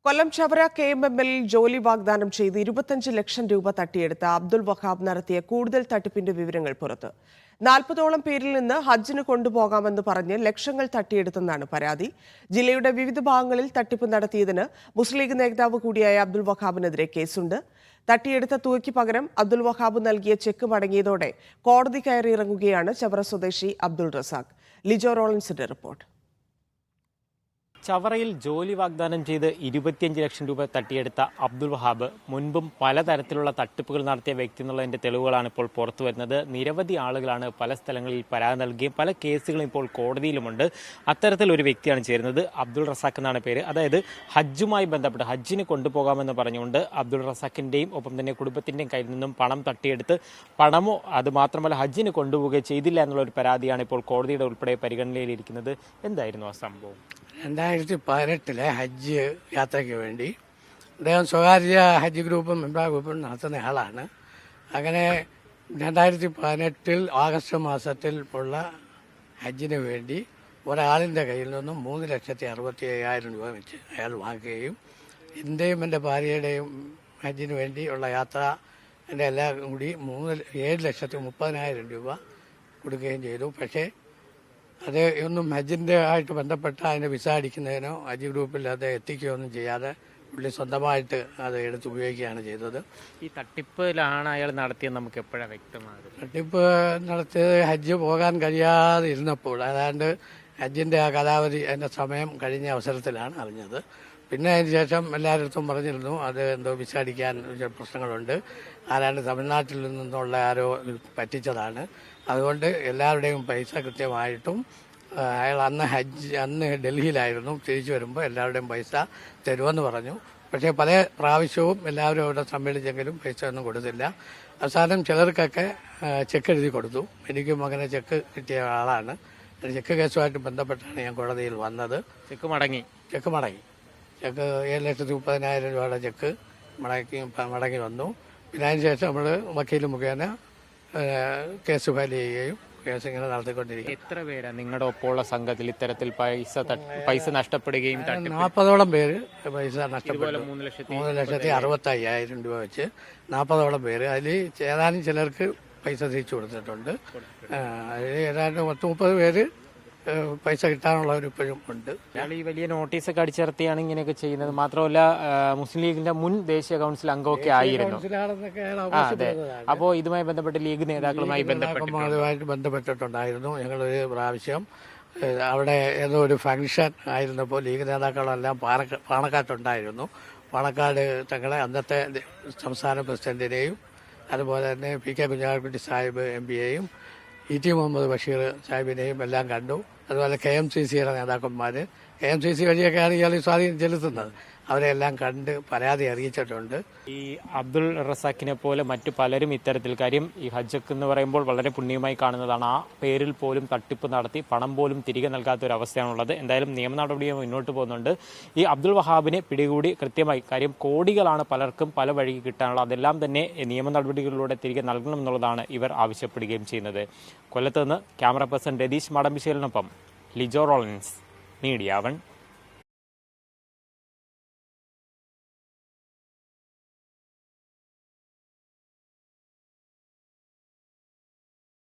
കൊല്ലം ചവറ KMMൽ ജോലി വാഗ്ദാനം ചെയ്ത് 25 ലക്ഷം രൂപ തട്ടിയെടുത്ത അബ്ദുൾ വഹാബ് നടത്തിയ കൂടുതൽ തട്ടിപ്പിന്റെ വിവരങ്ങൾ പുറത്ത്. 40ഓളം പേരിൽ നിന്ന് ഹജ്ജിന് കൊണ്ടുപോകാമെന്ന് പറഞ്ഞ് ലക്ഷങ്ങൾ തട്ടിയെടുത്തെന്നാണ് പരാതി. ജില്ലയുടെ വിവിധ ഭാഗങ്ങളിൽ തട്ടിപ്പ് നടത്തിയതിന് മുസ്ലിം ലീഗ് നേതാവ് കൂടിയായ അബ്ദുൾ വഹാബിനെതിരെ കേസുണ്ട്. തട്ടിയെടുത്ത തുകയ്ക്ക് പകരം അബ്ദുൾ വഹാബ് നൽകിയ ചെക്ക് മടങ്ങിയതോടെ കോടതി കയറിയിറങ്ങുകയാണ് ചവറ സ്വദേശി അബ്ദുൾ റസാഖ്. ലിജോ റോളിൻസിന്റെ റിപ്പോർട്ട്. ചവറയിൽ ജോലി വാഗ്ദാനം ചെയ്ത് 25 ലക്ഷം രൂപ തട്ടിയെടുത്ത അബ്ദുൾ വഹാബ് മുൻപും പലതരത്തിലുള്ള തട്ടിപ്പുകൾ നടത്തിയ വ്യക്തി എന്നുള്ളതിന്റെ തെളിവുകളാണ് ഇപ്പോൾ പുറത്തു വരുന്നത്. നിരവധി ആളുകളാണ് പല സ്ഥലങ്ങളിൽ പരാതി നൽകുകയും പല കേസുകളും ഇപ്പോൾ കോടതിയിലുമുണ്ട്. അത്തരത്തിലൊരു വ്യക്തിയാണ് ചേരുന്നത്. അബ്ദുൾ റസാഖ് എന്നാണ് പേര്. അതായത് ഹജ്ജുമായി ബന്ധപ്പെട്ട് ഹജ്ജിന് കൊണ്ടുപോകാമെന്ന് പറഞ്ഞുകൊണ്ട് അബ്ദുൾ റസാഖിന്റെയും ഒപ്പം തന്നെ കുടുംബത്തിന്റെയും കയ്യിൽ നിന്നും പണം തട്ടിയെടുത്ത് പണമോ അത് മാത്രമല്ല ഹജ്ജിന് കൊണ്ടുപോവുകയും ചെയ്തില്ല എന്നുള്ള ഒരു പരാതിയാണ് ഇപ്പോൾ കോടതിയുടെ ഉൾപ്പെടെ പരിഗണനയിലിരിക്കുന്നത്. എന്തായിരുന്നു ആ സംഭവം? 2018 ഹജ്ജ് യാത്രയ്ക്ക് വേണ്ടി അദ്ദേഹം സ്വകാര്യ ഹജ്ജ് ഗ്രൂപ്പും മെമ്പർ ഗ്രൂപ്പും നടത്തുന്ന ആളാണ്. അങ്ങനെ 2018 ആഗസ്റ്റ് മാസത്തിൽ ഉള്ള ഹജ്ജിന് വേണ്ടി ഒരാളിൻ്റെ കയ്യിൽ നിന്നും 3,65,000 രൂപ വെച്ച് അയാൾ വാങ്ങുകയും എൻ്റെയും എൻ്റെ ഭാര്യയുടെയും ഹജ്ജിന് വേണ്ടി ഉള്ള യാത്ര എൻ്റെ എല്ലാം കൂടി 7,30,000 രൂപ കൊടുക്കുകയും ചെയ്തു. പക്ഷേ അത് ഒന്നും ഹജ്ജിൻ്റെ ആയിട്ട് ബന്ധപ്പെട്ട അതിന് വിസ അടിക്കുന്നതിനോ ഹജ്ജ് ഗ്രൂപ്പിൽ അത് എത്തിക്കുകയോ ഒന്നും ചെയ്യാതെ പുള്ളി സ്വന്തമായിട്ട് അത് എടുത്ത് ഉപയോഗിക്കുകയാണ് ചെയ്തത്. ഈ തട്ടിപ്പിലാണ് അയാൾ നടത്തിയത് നമുക്ക് എപ്പോഴാണ് വ്യക്തമാകും? തട്ടിപ്പ് നടത്തിയത് ഹജ്ജ് പോകാൻ കഴിയാതെ ഇരുന്നപ്പോൾ, അതാണ്ട് ഹജ്ജിൻ്റെ ആ കാലാവധി അതിൻ്റെ സമയം കഴിഞ്ഞ അവസരത്തിലാണ് അറിഞ്ഞത്. പിന്നെ അതിന് ശേഷം എല്ലായിടത്തും പറഞ്ഞിരുന്നു അത് എന്തോ വിസ അടിക്കാൻ പ്രശ്നങ്ങളുണ്ട്, ആരാണ്ട് തമിഴ്നാട്ടിൽ നിന്നുള്ള ആരോ പറ്റിച്ചതാണ്, അതുകൊണ്ട് എല്ലാവരുടെയും പൈസ കൃത്യമായിട്ടും അയാൾ അന്ന് ഡൽഹിയിലായിരുന്നു, തിരിച്ചു വരുമ്പോൾ എല്ലാവരുടെയും പൈസ തരുമെന്ന് പറഞ്ഞു. പക്ഷേ പല പ്രാവശ്യവും എല്ലാവരും അവിടെ സമ്മേളിച്ചെങ്കിലും പൈസ ഒന്നും കൊടുത്തില്ല. അവസാനം ചിലർക്കൊക്കെ ചെക്ക് എഴുതി കൊടുത്തു. എനിക്കും അങ്ങനെ ചെക്ക് കിട്ടിയ ആളാണ്. ചെക്ക് കേസുമായിട്ട് ബന്ധപ്പെട്ടാണ് ഞാൻ കോടതിയിൽ വന്നത്. ചെക്ക് മടങ്ങി. ചെക്ക് 7,30,000 രൂപയുടെ ചെക്ക് മടങ്ങി വന്നു. പിന്നെ അതിന് ശേഷം നമ്മൾ വക്കീൽ മുഖേന കേസ് ഫയൽ ചെയ്യുകയും കേസ് ഇങ്ങനെ നടത്തിക്കൊണ്ടിരിക്കും. എത്ര പേരാ നിങ്ങളുടെ ഒപ്പമുള്ള സംഘത്തിൽ ഇത്തരത്തിൽ പൈസ നഷ്ടപ്പെടുകയും? 40ഓളം പേര് പൈസ നഷ്ടപ്പെട്ടു. 3,65,000 രൂപ വെച്ച് 40ഓളം പേര്. അതിൽ ഏതാനും ചിലർക്ക് പൈസ തിരിച്ചു കൊടുത്തിട്ടുണ്ട്. അതിൽ ഏതാണ്ട് 30 പേര് പൈസ കിട്ടാനുള്ളവർ ഇപ്പോഴും ഉണ്ട്. ഈ വലിയ നോട്ടീസൊക്കെ അടിച്ചിറത്തിയാണ് ഇങ്ങനെയൊക്കെ ചെയ്യുന്നത്. മാത്രമല്ല മുസ്ലിം ലീഗിന്റെ മുൻ ദേശീയ കൗൺസിൽ അംഗമൊക്കെ ആയിരുന്നു. അതെ. അപ്പോൾ ഇതുമായി ബന്ധപ്പെട്ട് ലീഗ് നേതാക്കളുമായി ബന്ധപ്പെട്ടിട്ടുണ്ടായിരുന്നു. ഞങ്ങളൊരു പ്രാവശ്യം അവിടെ ഏതോ ഒരു ഫംഗ്ഷൻ ആയിരുന്നപ്പോൾ ലീഗ് നേതാക്കളെല്ലാം പാണക്കാട്ടുണ്ടായിരുന്നു. പാണക്കാട് തങ്ങളെ അന്നത്തെ സംസ്ഥാന പ്രസിഡന്റിനെയും അതുപോലെ തന്നെ PK കുഞ്ഞാലിക്കുട്ടി സാഹിബ് MP-യെയും ET മുഹമ്മദ് ബഷീർ സാഹിബിനെയും എല്ലാം കണ്ടു. അതുപോലെ KMCCയുടെ നേതാക്കന്മാർ KMCC വഴിയൊക്കെയാണ് ഇയാൾ സ്വാധീനം ചെലുത്തുന്നത്. അവരെല്ലാം കണ്ട് പരാതി അറിയിച്ചിട്ടുണ്ട്. ഈ അബ്ദുൾ റസാഖിനെ പോലെ മറ്റു പലരും ഇത്തരത്തിൽ കാര്യം ഈ ഹജ്ജ് എന്ന് പറയുമ്പോൾ വളരെ പുണ്യമായി കാണുന്നതാണ്. ആ പേരിൽ പോലും തട്ടിപ്പ് നടത്തി പണം പോലും തിരികെ നൽകാത്ത ഒരു അവസ്ഥയാണുള്ളത്. എന്തായാലും നിയമ നടപടിയും മുന്നോട്ട് പോകുന്നുണ്ട്. ഈ അബ്ദുൾ വഹാബിനെ പിടികൂടി കൃത്യമായി കാര്യം കോടികളാണ് പലർക്കും പല വഴിക്ക് കിട്ടാനുള്ളത്. അതെല്ലാം തന്നെ നിയമ നടപടികളിലൂടെ തിരികെ നൽകണം എന്നുള്ളതാണ് ഇവർ ആവശ്യപ്പെടുകയും ചെയ്യുന്നത്. കൊല്ലത്ത് നിന്ന് ക്യാമറ പേഴ്സൺ രതീഷ് മടമ്പിശ്ശേലിനൊപ്പം ലിജോ റോളിൻസ്, മീഡിയ 1.